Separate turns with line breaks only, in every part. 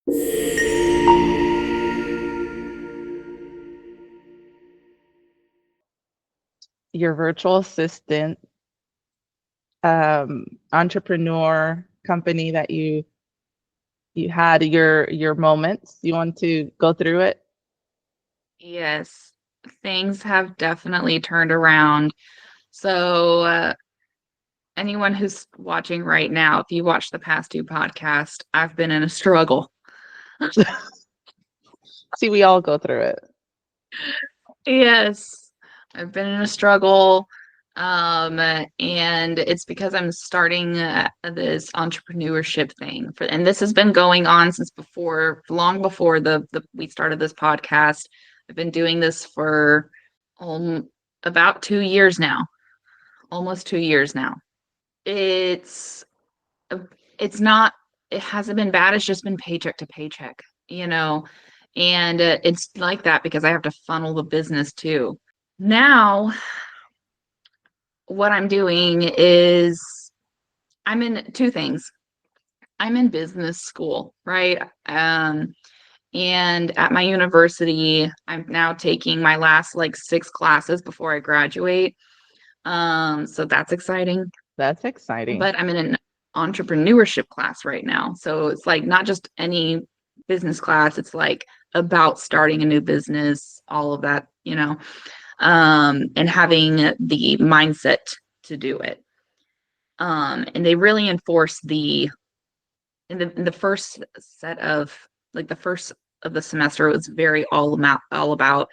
Your virtual assistant, entrepreneur company that you had your moments. You want to go through it?
Yes, things have definitely turned around. So, anyone who's watching right now, if you watch the past two podcasts, I've been in a struggle.
See, we all go through it.
Yes, I've been in a struggle. And it's because I'm starting this entrepreneurship thing and this has been going on since long before the we started this podcast. I've been doing this for um, about 2 years now, almost 2 years now. It's it's not it hasn't been bad. It's just been paycheck to paycheck, you know, and it's like that because I have to funnel the business too. Now, what I'm doing is I'm in two things. I'm in business school, right? And at my university, I'm now taking my last like 6 classes before I graduate. So that's exciting.
That's exciting.
But I'm in an entrepreneurship class right now. So it's like not just any business class, it's like about starting a new business, all of that, and having the mindset to do it. And they really enforce in the first set of like the first of the semester, it was very all about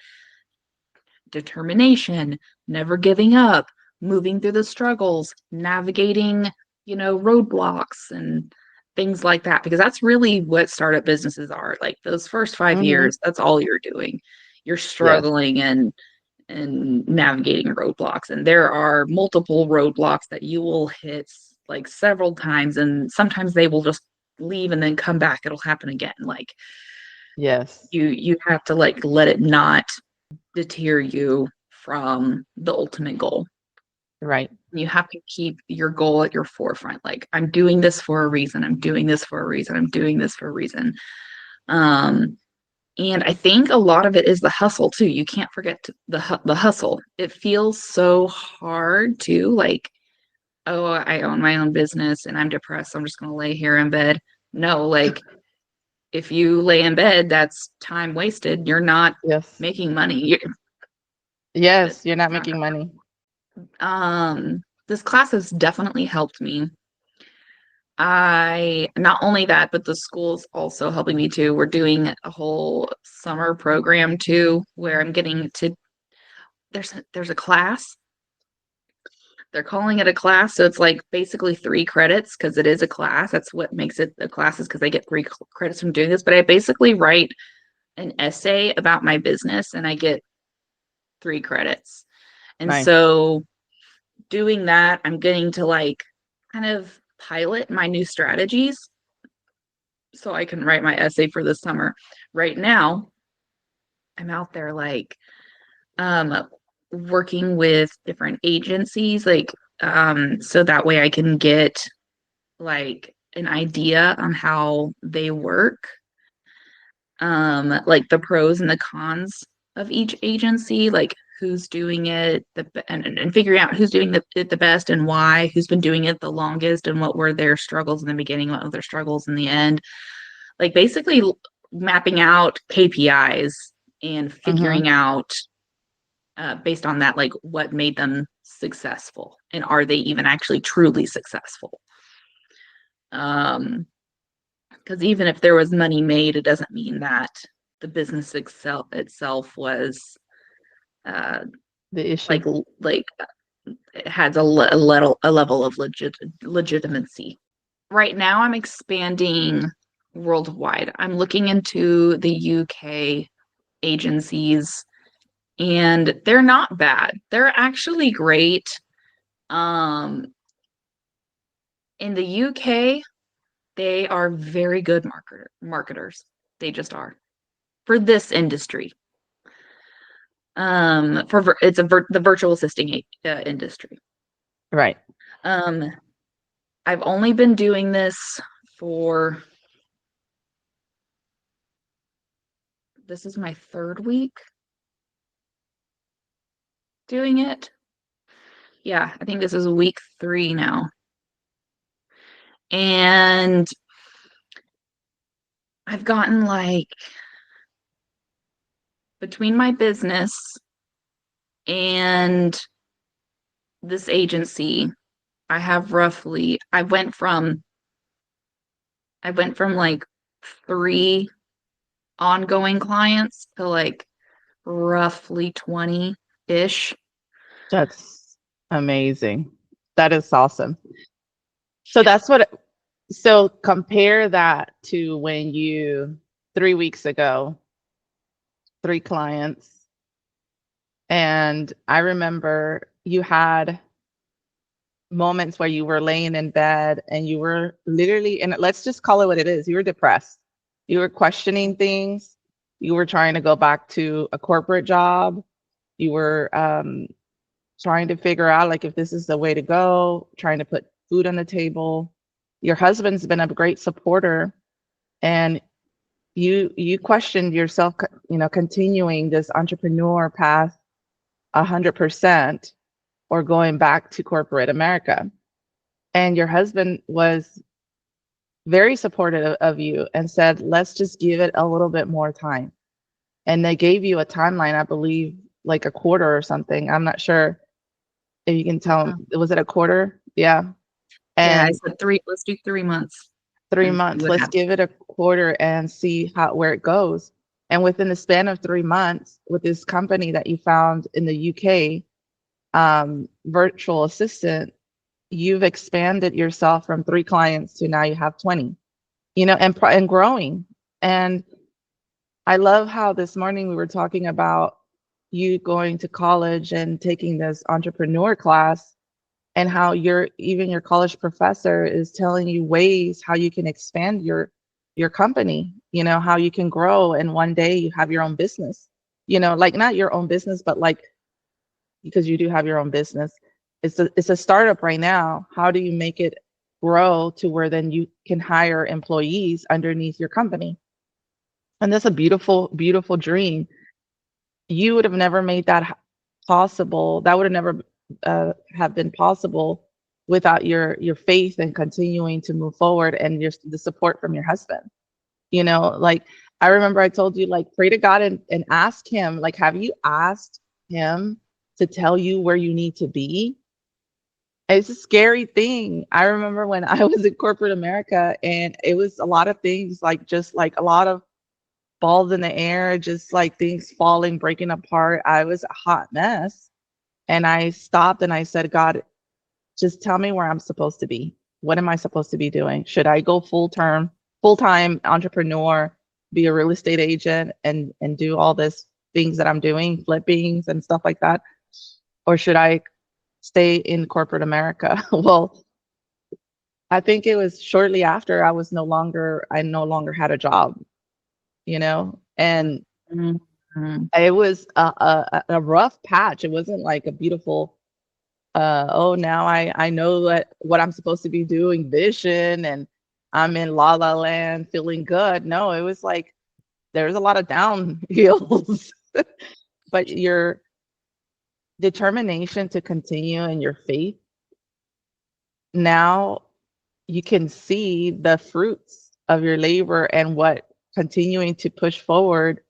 determination, never giving up, moving through the struggles, navigating, roadblocks and things like that. Because that's really what startup businesses are. Like those first five
Hmm.
years, that's all you're doing. You're
Yes.
struggling and navigating roadblocks. And there are multiple roadblocks that you will hit like several times, and sometimes they will just leave and then come back. It'll happen again. Like
Yes.
you have to like let it not deter you from the ultimate goal.
Right.
You have to keep your goal at your forefront. Like, I'm doing this for a reason. I'm doing this for a reason. I'm doing this for a reason. Um, and I think a lot of it is the hustle too. You can't forget the hustle. It feels so hard to like, oh, I own my own business and I'm depressed. So I'm just going to lay here in bed. No, like if you lay in bed, that's time wasted. You're not
Yes.
making money. You
Yes, you're not making money.
this class has definitely helped me. I not only that, but the school's also helping me too. We're doing a whole summer program too, where I'm getting to there's a class. They're calling it a class, so it's like basically 3 credits because it is a class. That's what makes it a class is because I get 3 credits from doing this. But I basically write an essay about my business and I get 3 credits. And
Nice.
so doing that, I'm getting to like kind of pilot my new strategies so I can write my essay for the summer. Right now, I'm out there like um working with different agencies so that way I can get like an idea on how they work, like the pros and the cons of each agency, like who's doing it and figuring out who's doing it the best and why, who's been doing it the longest and what were their struggles in the beginning, what were their struggles in the end. Like basically mapping out KPIs and
Hmm.
figuring out based on that, like what made them successful and are they even actually truly successful? Because even if there was money made, it doesn't mean that the business itself was uh,
The issue.
like it has a level of legitimacy. Right now, I'm expanding worldwide. I'm looking into the UK agencies, and they're not bad. They're actually great. Um, in the UK, they are very good marketers. They just are for this industry. It's the virtual assisting industry.
Right.
Um, I've only been doing this for this is my third week doing it. Yeah, I think this is week 3 now. And I've gotten like between my business and this agency, I went from like 3 ongoing clients to like roughly 20-ish.
That's amazing. That is awesome. So that's what, so compare that to when 3 weeks ago, 3 clients. And I remember you had moments where you were laying in bed and you were literally, and let's just call it what it is. You were depressed. You were questioning things. You were trying to go back to a corporate job. You were trying to figure out like if this is the way to go, trying to put food on the table. Your husband's been a great supporter, and you questioned yourself, continuing this entrepreneur path 100% or going back to corporate America. And your husband was very supportive of you and said, let's just give it a little bit more time. And they gave you a timeline, I believe, like a quarter or something. I'm not sure if you can tell. Was it a quarter? Yeah.
Yeah, I
And
said 3, let's do 3 months.
3 months, let's give it a quarter and see where it goes. And within the span of 3 months, with this company that you found in the UK, virtual assistant, you've expanded yourself from 3 clients to now you have 20, and growing. And I love how this morning we were talking about you going to college and taking this entrepreneur class, and how even your college professor is telling you ways how you can expand your company, how you can grow, and one day you have your own business, like not your own business, but like, because you do have your own business. It's a startup right now. How do you make it grow to where then you can hire employees underneath your company? And that's a beautiful, beautiful dream. You would have never made that possible. That would have never have been possible without your faith and continuing to move forward, and the support from your husband. Like I remember I told you, like, pray to God and ask him, like, have you asked him to tell you where you need to be? It's a scary thing. I remember when I was in corporate America, and it was a lot of things, like just like a lot of balls in the air, just like things falling, breaking apart. I was a hot mess. And I stopped and I said, God, just tell me where I'm supposed to be. What am I supposed to be doing? Should I go full-time entrepreneur, be a real estate agent and do all this things that I'm doing, flippings and stuff like that? Or should I stay in corporate America? Well, I think it was shortly after I no longer had a job, and
Mhm.
it was a rough patch. It wasn't like a beautiful, oh, now I know what I'm supposed to be doing, vision, and I'm in la la land feeling good. No, it was like there's a lot of downhills. But your determination to continue and your faith, now you can see the fruits of your labor and what continuing to push forward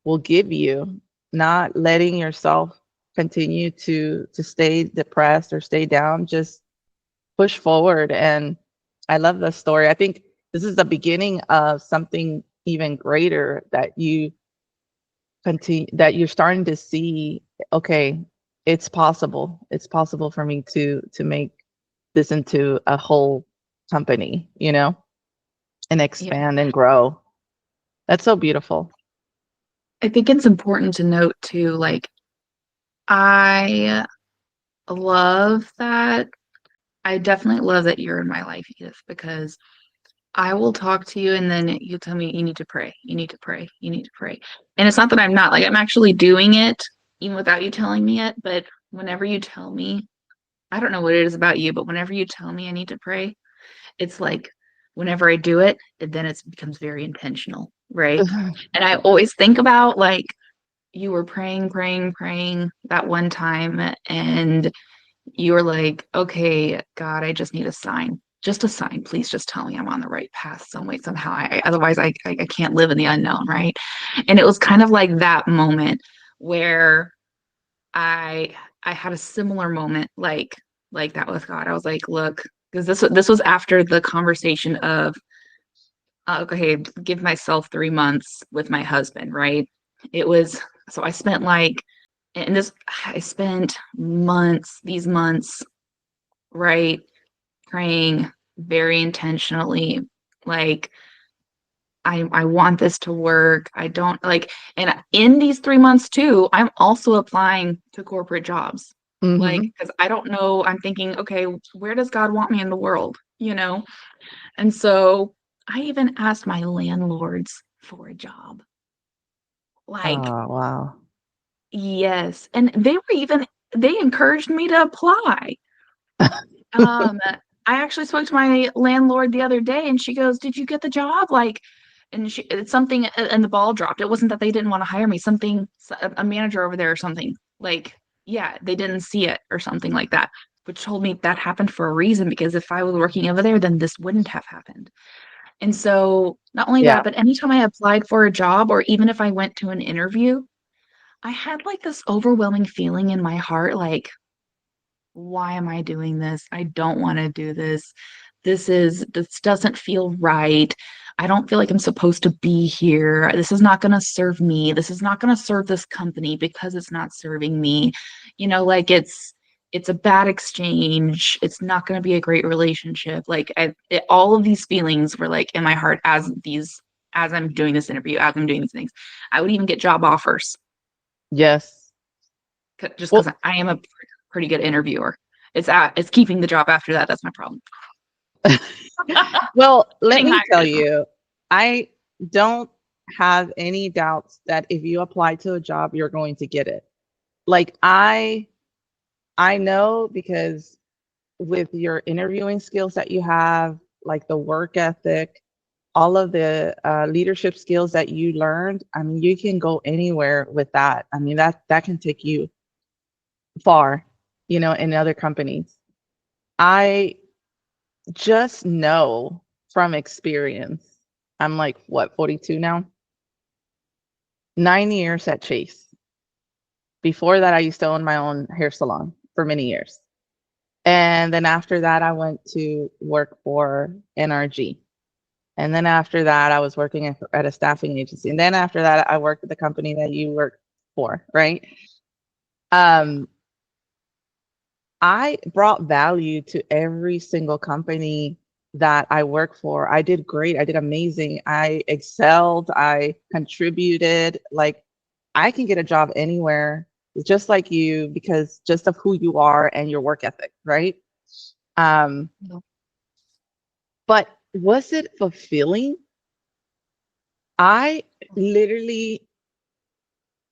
will give you, not letting yourself continue to stay depressed or stay down. Just push forward. And I love the story. I think this is the beginning of something even greater that you're starting to see. Okay, it's possible. It's possible for me to make this into a whole company, and
Yeah.
expand and grow. That's so beautiful.
I think it's important to note too, like, I love that. I definitely love that you're in my life, Edith, because I will talk to you and then you tell me you need to pray. You need to pray. You need to pray. And it's not that I'm not, like, I'm actually doing it even without you telling me it, but whenever you tell me, I don't know what it is about you, but whenever you tell me I need to pray, it's like whenever I do it, then it becomes very intentional. right. And I always think about like you were praying, praying, praying that one time, and you were like, okay, God, I just need a sign. Just a sign. Please just tell me I'm on the right path some way, somehow. Otherwise, I can't live in the unknown, right? And it was kind of like that moment where I I had a similar moment like that with God. I was like, look, because this was after the conversation of okay, give myself 3 months with my husband, right? It was so I spent like and this I spent these months, right, praying very intentionally, like I want this to work. I don't like, and in these 3 months too, I'm also applying to corporate jobs. Like,
Mm-hmm.
because I don't know, I'm thinking, okay, where does God want me in the world? You know? And so I even asked my landlords for a job. Like,
Oh, wow.
yes. And they encouraged me to apply. Um, I actually spoke to my landlord the other day and she goes, "Did you get the job?" Like, and it's something, and the ball dropped. It wasn't that they didn't want to hire me, a manager over there or something. Like, yeah, they didn't see it or something like that, which told me that happened for a reason because if I was working over there, then this wouldn't have happened. And so, not only
Yeah.
that, but anytime I applied for a job or even if I went to an interview, I had like this overwhelming feeling in my heart like, why am I doing this? I don't want to do this. This doesn't feel right. I don't feel like I'm supposed to be here. This is not going to serve me. This is not going to serve this company because it's not serving me. Like it's a bad exchange. It's not going to be a great relationship. Like all of these feelings were like in my heart as I'm doing this interview, as I'm doing these things. I would even get job offers
Yes.
just because
Well,
I am a pretty good interviewer. It's keeping the job after that. That's my problem.
well, let
Getting
me
hired
tell
is not.
you, I don't have any doubts that if you apply to a job, you're going to get it. Like I know because with your interviewing skills that you have, like the work ethic, all of the leadership skills that you learned, I mean, you can go anywhere with that. I mean, that can take you far, in other companies. I just know from experience. I'm like, what, 42 now? 9 years at Chase. Before that, I used to own my own hair salon for many years. And then after that, I went to work for NRG. And then after that, I was working at a staffing agency. And then after that, I worked at the company that you work for, right? Um, I brought value to every single company that I work for. I did great. I did amazing. I excelled. I contributed. Like, I can get a job anywhere, just like you, because just of who you are and your work ethic, right? Um, but was it fulfilling? I literally,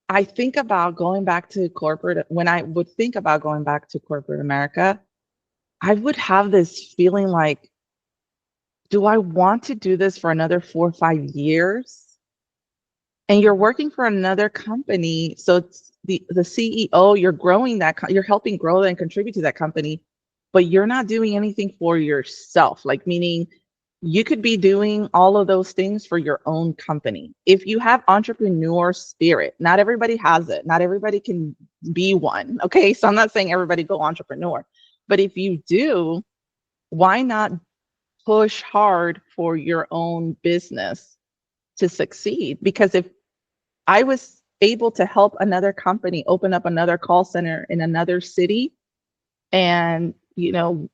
I think about going back to corporate. When I would think about going back to corporate America, I would have this feeling like, do I want to do this for another 4 or 5 years? And you're working for another company, so it's the CEO. You're growing you're helping grow and contribute to that company, but you're not doing anything for yourself. Like meaning, you could be doing all of those things for your own company. If you have entrepreneur spirit, not everybody has it. Not everybody can be one. Okay, so I'm not saying everybody go entrepreneur, but if you do, why not push hard for your own business to succeed? Because if I was able to help another company open up another call center in another city and,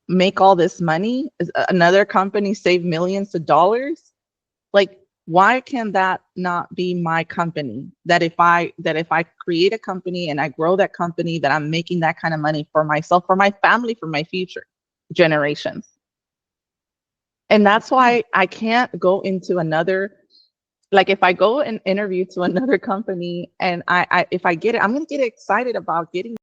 make all this money, another company save millions of dollars, like why can that not be my company? That if I create a company and I grow that company, that I'm making that kind of money for myself, for my family, for my future generations. And that's why I can't go into another, like if I go and interview to another company and I if I get it, I'm gonna get excited about getting